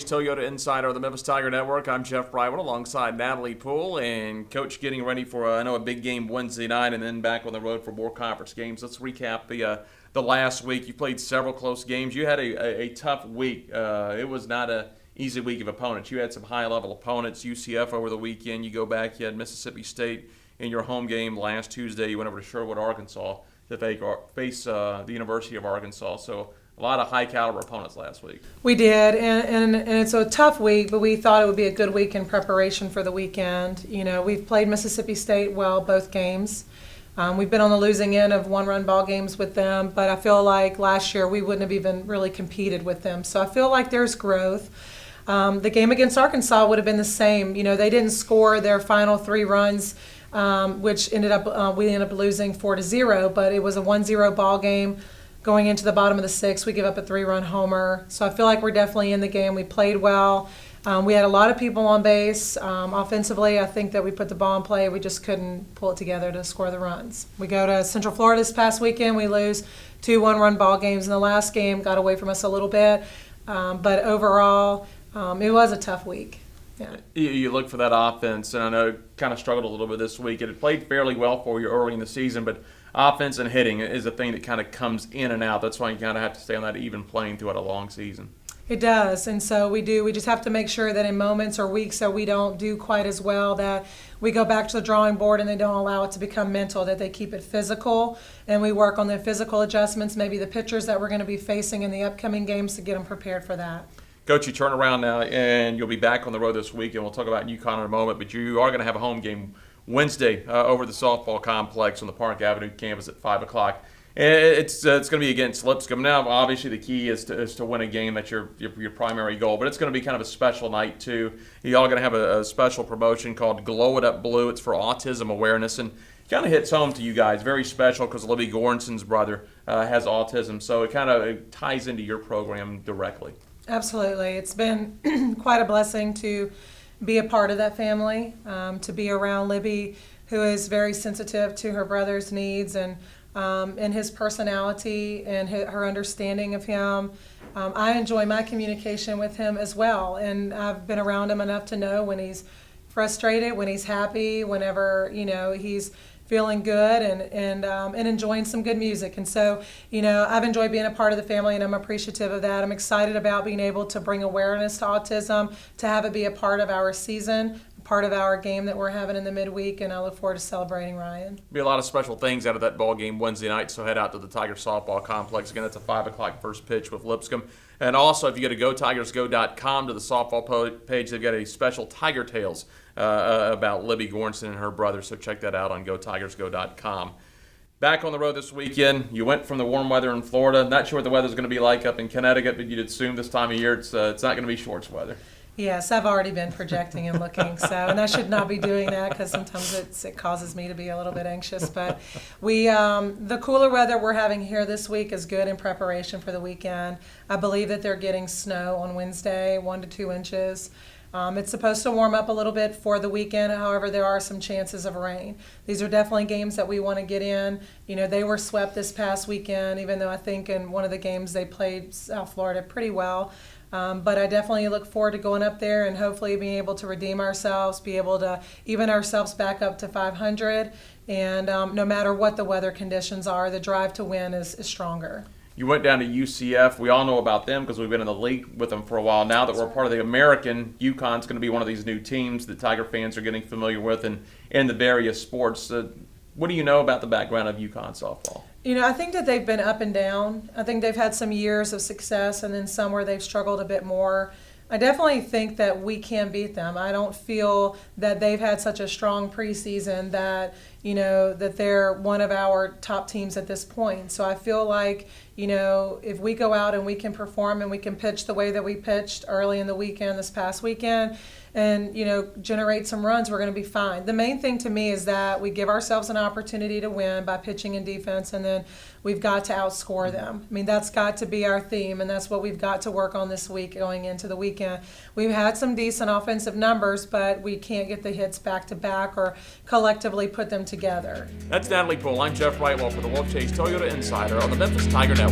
Toyota Insider of the Memphis Tiger Network. I'm Jeff Brightwell alongside Natalie Poole. And, Coach, getting ready for, a big game Wednesday night and then back on the road for more conference games. Let's recap the last week. You played several close games. You had a tough week. It was not an easy week of opponents. You had some high-level opponents. UCF over the weekend. You go back. You had Mississippi State in your home game last Tuesday. You went over to Sherwood, Arkansas to face the University of Arkansas. So a lot of high-caliber opponents last week. We did, and it's a tough week, but we thought it would be a good week in preparation for the weekend. You know, we've played Mississippi State well both games. We've been on the losing end of one-run ball games with them, but I feel like last year we wouldn't have even really competed with them. So I feel like there's growth. The game against Arkansas would have been the same. You know, they didn't score their final 3 runs, which ended up we ended up losing 4-0, but it was a 1-0 ball game. Going into the bottom of the 6th, we give up a 3-run homer. So I feel like we're definitely in the game. We played well. We had a lot of people on base. Offensively, I think that we put the ball in play. We just couldn't pull it together to score the runs. We go to Central Florida this past weekend. We lose 2 one-run ball games in the last game. Got away from us a little bit. But overall, it was a tough week. Yeah. You look for that offense, and I know it kind of struggled a little bit this week. It had played fairly well for you early in the season, but offense and hitting is a thing that kind of comes in and out. That's why you kind of have to stay on that even plane throughout a long season. It does, and so we do. We just have to make sure that in moments or weeks that we don't do quite as well, that we go back to the drawing board and they don't allow it to become mental, that they keep it physical, and we work on the physical adjustments, maybe the pitchers that we're going to be facing in the upcoming games to get them prepared for that. Coach, you turn around now, and you'll be back on the road this week, and we'll talk about UConn in a moment, but you are going to have a home game Wednesday over the softball complex on the Park Avenue campus at 5 o'clock. It's going to be against Lipscomb. Now, obviously, the key is to win a game. That's your primary goal, but it's going to be kind of a special night, too. You're all going to have a special promotion called Glow It Up Blue. It's for autism awareness, and it kind of hits home to you guys. Very special because Libby Gornson's brother has autism, so it kind of ties into your program directly. Absolutely. It's been quite a blessing to be a part of that family, to be around Libby, who is very sensitive to her brother's needs and his personality and her understanding of him. I enjoy my communication with him as well, and I've been around him enough to know when he's frustrated, when he's happy, whenever he's feeling good and enjoying some good music. And so, I've enjoyed being a part of the family, and I'm appreciative of that. I'm excited about being able to bring awareness to autism, to have it be a part of our season, part of our game that we're having in the midweek, and I look forward to celebrating Ryan. Be a lot of special things out of that ball game Wednesday night, so head out to the Tiger Softball Complex. Again, it's a 5 o'clock first pitch with Lipscomb. And also, if you go to GoTigersGo.com to the softball page, they've got a special Tiger Tales about Libby Gornson and her brother, so check that out on GoTigersGo.com. Back on the road this weekend, you went from the warm weather in Florida. Not sure what the weather's going to be like up in Connecticut, but you'd assume this time of year it's not going to be shorts weather. Yes, I've already been projecting and looking, and I should not be doing that because sometimes it causes me to be a little bit anxious. But the cooler weather we're having here this week is good in preparation for the weekend. I believe that they're getting snow on Wednesday, 1 to 2 inches. It's supposed to warm up a little bit for the weekend. However, there are some chances of rain. These are definitely games that we want to get in. They were swept this past weekend, even though I think in one of the games they played South Florida pretty well. But I definitely look forward to going up there and hopefully being able to redeem ourselves, be able to even ourselves back up to 500. And no matter what the weather conditions are, the drive to win is stronger. You went down to UCF. We all know about them because we've been in the league with them for a while. Now that we're part of the American, UConn's going to be one of these new teams that Tiger fans are getting familiar with in the various sports. What do you know about the background of UConn softball? I think that they've been up and down. I think they've had some years of success and then some where they've struggled a bit more. I definitely think that we can beat them. I don't feel that they've had such a strong preseason that, that they're one of our top teams at this point. So I feel like, if we go out and we can perform and we can pitch the way that we pitched early in the weekend, this past weekend, and, generate some runs, we're going to be fine. The main thing to me is that we give ourselves an opportunity to win by pitching and defense, and then we've got to outscore them. I mean, that's got to be our theme, and that's what we've got to work on this week going into the weekend. We've had some decent offensive numbers, but we can't get the hits back-to-back or collectively put them together. That's Natalie Poole. I'm Jeff Brightwell for the Wolfchase Toyota Insider on the Memphis Tiger Network.